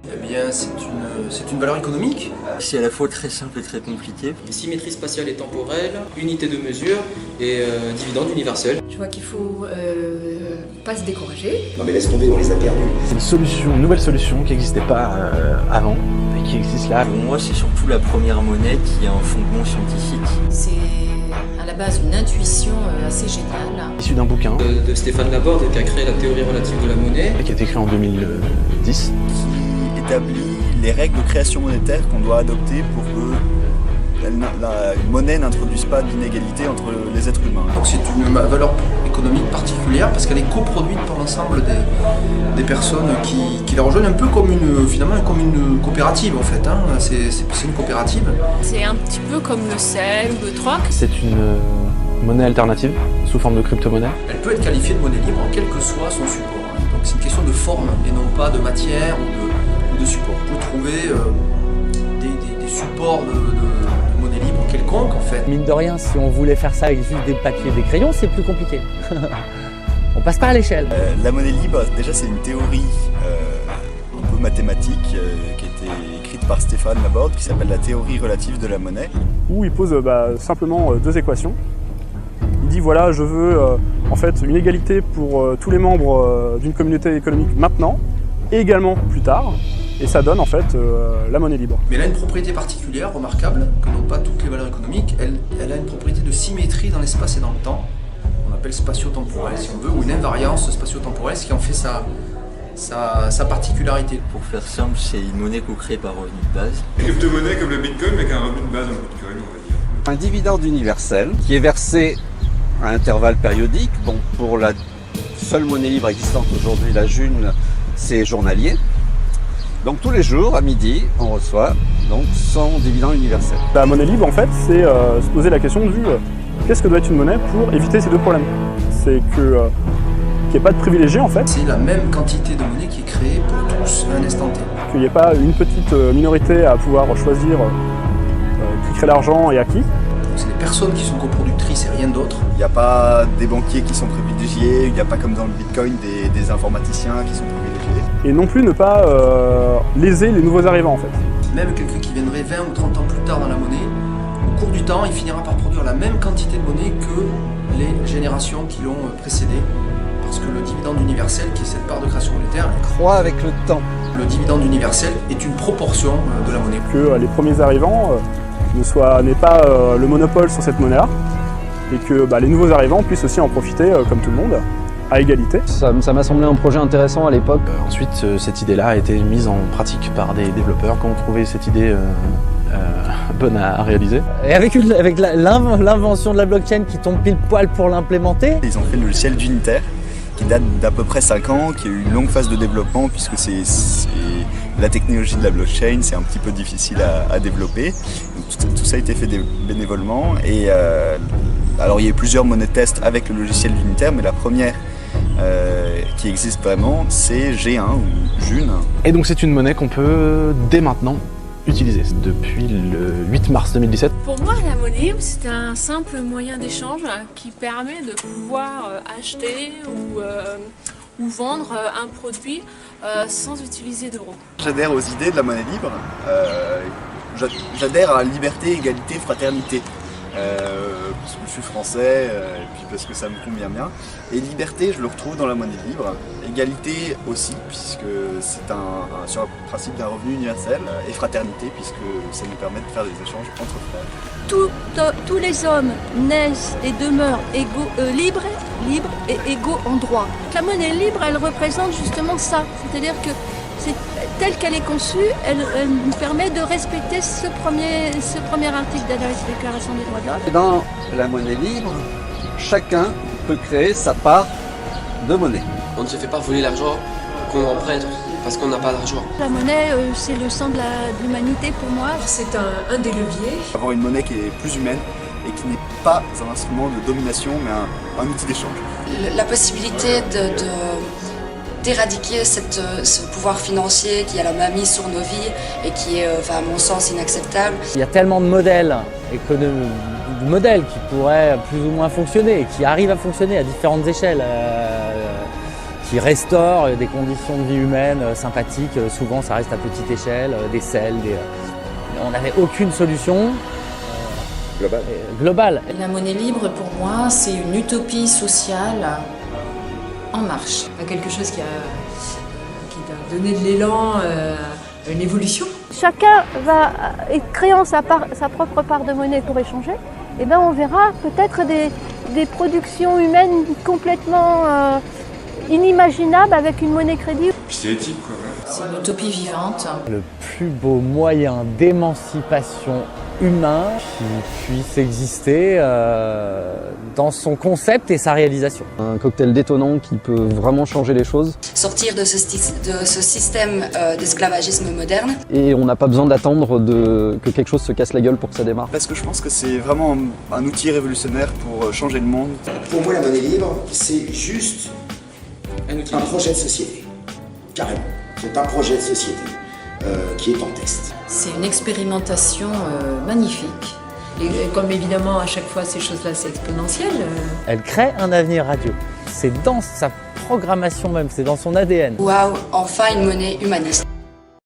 Eh bien, c'est une valeur économique. C'est à la fois très simple et très compliqué. Symétrie spatiale et temporelle, unité de mesure et dividende universel. Je vois qu'il faut pas se décourager. Non mais laisse tomber, on les a perdus. C'est une nouvelle solution qui n'existait pas avant et qui existe là. Pour moi, c'est surtout la première monnaie qui a un fondement scientifique. C'est à la base une intuition assez géniale. Issu d'un bouquin De Stéphane Laborde qui a créé la théorie relative de la monnaie. qui a été créé en 2010. Qui établit les règles de création monétaire qu'on doit adopter pour que une monnaie n'introduise pas d'inégalité entre les êtres humains. Donc c'est une valeur économique particulière parce qu'elle est coproduite par l'ensemble des personnes qui la rejoignent, un peu comme une coopérative en fait. C'est une coopérative. C'est un petit peu comme le sel ou le troc. C'est une monnaie alternative sous forme de crypto-monnaie. Elle peut être qualifiée de monnaie libre quel que soit son support. Donc c'est une question de forme et non pas de matière ou de support. Vous pouvez trouver des supports de monnaie libre quelconque en fait. Mine de rien, si on voulait faire ça avec juste des papiers et des crayons, c'est plus compliqué. On passe pas à l'échelle. La monnaie libre, déjà c'est une théorie un peu mathématique qui a été écrite par Stéphane Laborde qui s'appelle la théorie relative de la monnaie. Où il pose simplement deux équations. Il dit voilà, je veux en fait une égalité pour tous les membres d'une communauté économique maintenant et également plus tard. Et ça donne en fait la monnaie libre. Mais elle a une propriété particulière, remarquable, que n'ont pas toutes les valeurs économiques. Elle a une propriété de symétrie dans l'espace et dans le temps. On appelle spatio-temporel si on veut, ou une invariance spatio-temporelle, ce qui en fait sa particularité. Pour faire simple, c'est une monnaie co-créée par revenu de base. Une crypto-monnaie comme le Bitcoin, mais avec un revenu de base en Bitcoin, on va dire. Un dividende universel qui est versé à intervalles périodiques. Bon, pour la seule monnaie libre existante aujourd'hui, la June, c'est journalier. Donc tous les jours, à midi, on reçoit donc son dividende universel. La monnaie libre, en fait, c'est se poser la question de qu'est-ce que doit être une monnaie pour éviter ces deux problèmes. C'est qu'il n'y ait pas de privilégiés, en fait. C'est la même quantité de monnaie qui est créée pour tous à un instant T. Qu'il n'y ait pas une petite minorité à pouvoir choisir qui crée l'argent et à qui. C'est des personnes qui sont coproductrices et rien d'autre. Il n'y a pas des banquiers qui sont privilégiés, il n'y a pas comme dans le Bitcoin des informaticiens qui sont privilégiés. Et non plus ne pas léser les nouveaux arrivants en fait. Même quelqu'un qui viendrait 20 ou 30 ans plus tard dans la monnaie, au cours du temps, il finira par produire la même quantité de monnaie que les générations qui l'ont précédé. Parce que le dividende universel, qui est cette part de création monétaire, Croît avec le temps. Le dividende universel est une proportion de la monnaie. Que les premiers arrivants n'aient pas le monopole sur cette monnaie-là, et que les nouveaux arrivants puissent aussi en profiter comme tout le monde, à égalité. Ça m'a semblé un projet intéressant à l'époque. Ensuite, cette idée-là a été mise en pratique par des développeurs qui ont trouvé cette idée bonne à réaliser. Et avec l'invention de la blockchain qui tombe pile poil pour l'implémenter. Ils ont fait le logiciel d'Uniter qui date d'à peu près 5 ans, qui a eu une longue phase de développement puisque c'est la technologie de la blockchain, c'est un petit peu difficile à développer. Donc, tout ça a été fait bénévolement et alors il y a eu plusieurs monnaies test avec le logiciel d'Uniter, mais la première qui existe vraiment, c'est G1 ou June. Et donc c'est une monnaie qu'on peut dès maintenant utiliser depuis le 8 mars 2017. Pour moi, la monnaie libre, c'est un simple moyen d'échange qui permet de pouvoir acheter ou vendre un produit sans utiliser d'euros. J'adhère aux idées de la monnaie libre. J'adhère à liberté, égalité, fraternité. Parce que je suis français, et puis parce que ça me convient bien. Et liberté, je le retrouve dans la monnaie libre. Égalité aussi, puisque c'est sur le principe d'un revenu universel. Et fraternité, puisque ça nous permet de faire des échanges entre frères. Tous les hommes naissent et demeurent libres et égaux en droit. La monnaie libre, elle représente justement ça. C'est-à-dire que telle qu'elle est conçue, elle nous permet de respecter ce premier article de la Déclaration des droits de l'homme. Dans la monnaie libre, chacun peut créer sa part de monnaie. On ne se fait pas voler l'argent qu'on emprunte parce qu'on n'a pas d'argent. La monnaie, c'est le sang de l'humanité pour moi. C'est un des leviers. Avoir une monnaie qui est plus humaine et qui n'est pas un instrument de domination, mais un outil d'échange. La possibilité d'éradiquer ce pouvoir financier qui a la main mise sur nos vies et qui est, à mon sens, inacceptable. Il y a tellement de modèles qui pourraient plus ou moins fonctionner, qui arrivent à fonctionner à différentes échelles, qui restaure des conditions de vie humaines sympathiques. Souvent, ça reste à petite échelle, des selles, on n'avait aucune solution globale. La monnaie libre, pour moi, c'est une utopie sociale en marche. Quelque chose qui va donner de l'élan à une évolution. Chacun va, créant sa propre part de monnaie pour échanger, et ben on verra peut-être des productions humaines complètement inimaginables avec une monnaie crédible. C'est éthique, quoi. C'est une utopie vivante. Le plus beau moyen d'émancipation humain qui puisse exister dans son concept et sa réalisation. Un cocktail détonnant qui peut vraiment changer les choses. Sortir de ce système d'esclavagisme moderne. Et on n'a pas besoin d'attendre que quelque chose se casse la gueule pour que ça démarre. Parce que je pense que c'est vraiment un outil révolutionnaire pour changer le monde. Pour moi, la monnaie libre, c'est juste un projet de société. Carrément. C'est un projet de société qui est en test. C'est une expérimentation magnifique. Et comme évidemment à chaque fois ces choses-là c'est exponentiel. Elle crée un avenir radieux. C'est dans sa programmation même, c'est dans son ADN. Waouh, enfin une monnaie humaniste.